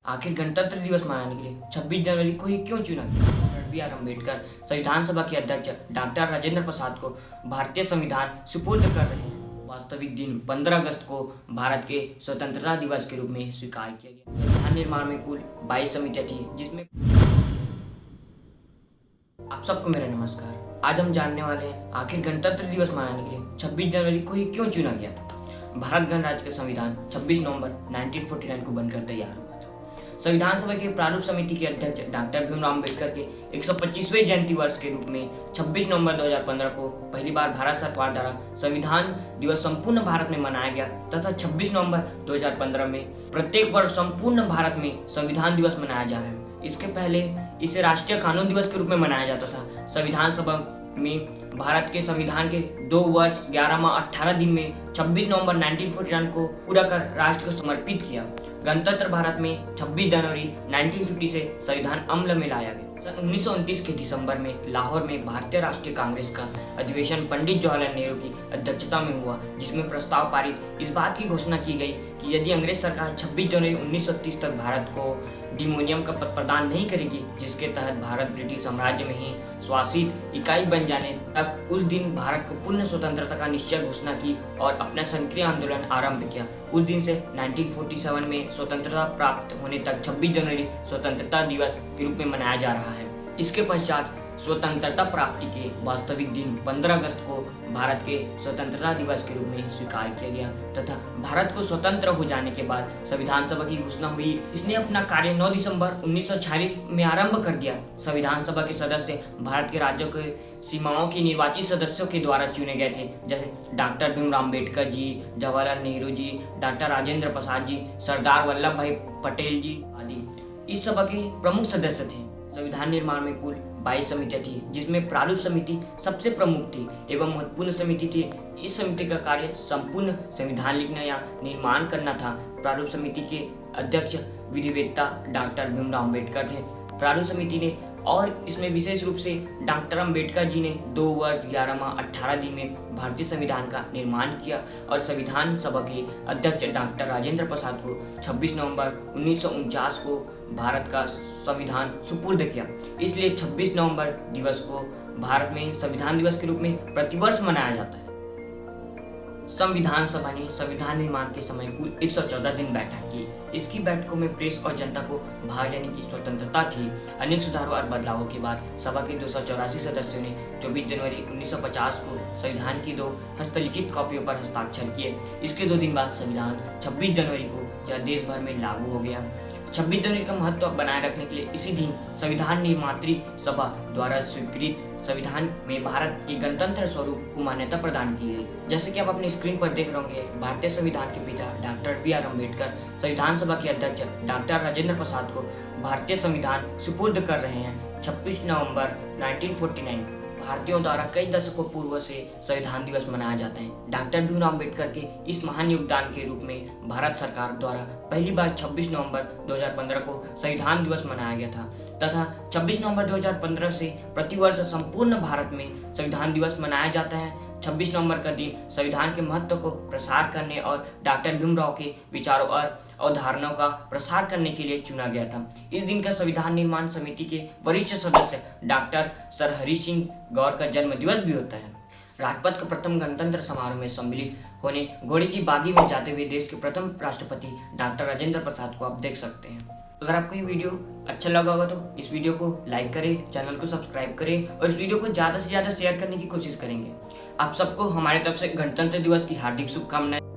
आखिर गणतंत्र दिवस मनाने के लिए 26 जनवरी को ही क्यों चुना गया? बी आर अम्बेडकर संविधान सभा के अध्यक्ष डॉक्टर राजेंद्र प्रसाद को भारतीय संविधान सुपुर्द कर रहे हैं। वास्तविक दिन 15 अगस्त को भारत के स्वतंत्रता दिवस के रूप में स्वीकार किया गया। संविधान निर्माण में कुल 22 समितियां थी, जिसमें आप सबको मेरा नमस्कार। आज हम जानने वाले हैं आखिर गणतंत्र दिवस मनाने के लिए 26 जनवरी को ही क्यों चुना गया था। भारत गणराज्य का संविधान 26 नवंबर 1949 को बनकर तैयार हुआ था। संविधान सभा के प्रारूप समिति के अध्यक्ष डॉक्टर भीमराव अम्बेडकर के 125वें जयंती वर्ष के रूप में 26 नवंबर 2015 को पहली बार भारत सरकार द्वारा संविधान दिवस संपूर्ण भारत में मनाया गया तथा 26 नवंबर 2015 में प्रत्येक वर्ष संपूर्ण भारत में संविधान दिवस मनाया जा रहा है। इसके पहले इसे राष्ट्रीय कानून दिवस के रूप में मनाया जाता था। संविधान सभा में भारत के संविधान के 2 वर्ष 11 माह 18 दिन में 26 नवंबर 1949 को पूरा कर राष्ट्र को समर्पित किया। गणतंत्र भारत में 26 जनवरी 1950 से संविधान अमल में लाया गया। सन 1929 के दिसंबर में लाहौर में भारतीय राष्ट्रीय कांग्रेस का अधिवेशन पंडित जवाहरलाल नेहरू की अध्यक्षता में हुआ, जिसमें प्रस्ताव पारित इस बात की घोषणा की गई कि यदि अंग्रेज सरकार 26 जनवरी 1930 तक भारत को डिमोनियम का पद प्रदान नहीं करेगी, जिसके तहत भारत ब्रिटिश साम्राज्य में ही शासित इकाई बन जाने तक, उस दिन भारत को पूर्ण स्वतंत्रता का निश्चय घोषणा की और अपना सक्रिय आंदोलन आरंभ किया। उस दिन से 1947 में स्वतंत्रता प्राप्त होने तक 26 जनवरी स्वतंत्रता दिवस के रूप में मनाया जा रहा है। इसके पश्चात स्वतंत्रता प्राप्ति के वास्तविक दिन 15 अगस्त को भारत के स्वतंत्रता दिवस के रूप में स्वीकार किया गया तथा भारत को स्वतंत्र हो जाने के बाद संविधान सभा की घोषणा हुई। इसने अपना कार्य 9 दिसंबर 1946 में आरंभ कर दिया। संविधान सभा के सदस्य भारत के राज्यों के सीमाओं के निर्वाचित सदस्यों के द्वारा चुने गए थे, जैसे डॉक्टर भीमराव अम्बेडकर जी, जवाहरलाल नेहरू जी, डॉक्टर राजेंद्र प्रसाद जी, सरदार वल्लभ भाई पटेल जी आदि इस सभा के प्रमुख सदस्य थे। संविधान निर्माण में कुल 22 समितियां थी, जिसमें प्रारूप समिति सबसे प्रमुख थी एवं महत्वपूर्ण समिति थी। इस समिति का कार्य संपूर्ण संविधान लिखना या निर्माण करना था। प्रारूप समिति के अध्यक्ष विधिवेत्ता डॉक्टर भीमराव अम्बेडकर थे। प्रारूप समिति ने और इसमें विशेष रूप से डॉक्टर अम्बेडकर जी ने 2 वर्ष 11 माह 18 दिन में भारतीय संविधान का निर्माण किया और संविधान सभा के अध्यक्ष डॉक्टर राजेंद्र प्रसाद को 26 नवंबर 1949 को भारत का संविधान सुपुर्द किया। इसलिए 26 नवंबर दिवस को भारत में संविधान दिवस के रूप में प्रतिवर्ष मनाया जाता है। संविधान सभा ने संविधान निर्माण के समय कुल 114 दिन बैठक की। इसकी बैठकों में प्रेस और जनता को भाग लेने की स्वतंत्रता थी। अनेक सुधारों और बदलावों के बाद सभा के 284 सदस्यों ने 24 जनवरी 1950 को संविधान की 2 हस्तलिखित कॉपियों पर हस्ताक्षर किए। इसके 2 दिन बाद संविधान 26 जनवरी को यह देश भर में लागू हो गया। 26 जनवरी का महत्व बनाए रखने के लिए इसी दिन संविधान निर्मात्री सभा द्वारा स्वीकृत संविधान में भारत के गणतंत्र स्वरूप को मान्यता प्रदान की गई। जैसे कि आप अपनी स्क्रीन पर देख रहे होंगे, भारतीय संविधान के पिता डॉक्टर बी आर अम्बेडकर संविधान सभा के अध्यक्ष डॉक्टर राजेंद्र प्रसाद को भारतीय संविधान सुपुर्द कर रहे हैं। 26 नवंबर 1949 भारतीयों द्वारा कई दशकों पूर्व से संविधान दिवस मनाया जाता है। डॉक्टर भीमराव अम्बेडकर के इस महान योगदान के रूप में भारत सरकार द्वारा पहली बार 26 नवंबर 2015 को संविधान दिवस मनाया गया था तथा 26 नवंबर 2015 से प्रतिवर्ष संपूर्ण भारत में संविधान दिवस मनाया जाता है। 26 नवंबर का दिन संविधान के महत्व को प्रसार करने और डॉक्टर भीमराव के विचारों और अवधारणाओं का प्रसार करने के लिए चुना गया था। इस दिन का संविधान निर्माण समिति के वरिष्ठ सदस्य डॉक्टर सर हरि सिंह गौर का जन्म दिवस भी होता है। राजपथ के प्रथम गणतंत्र समारोह में सम्मिलित होने घोड़े की बागी में जाते हुए देश के प्रथम राष्ट्रपति डॉक्टर राजेंद्र प्रसाद को आप देख सकते हैं। अगर आपको ये वीडियो अच्छा लगा होगा तो इस वीडियो को लाइक करें, चैनल को सब्सक्राइब करें और इस वीडियो को ज़्यादा से ज़्यादा शेयर करने की कोशिश करेंगे। आप सबको हमारे तरफ से गणतंत्र दिवस की हार्दिक शुभकामनाएं।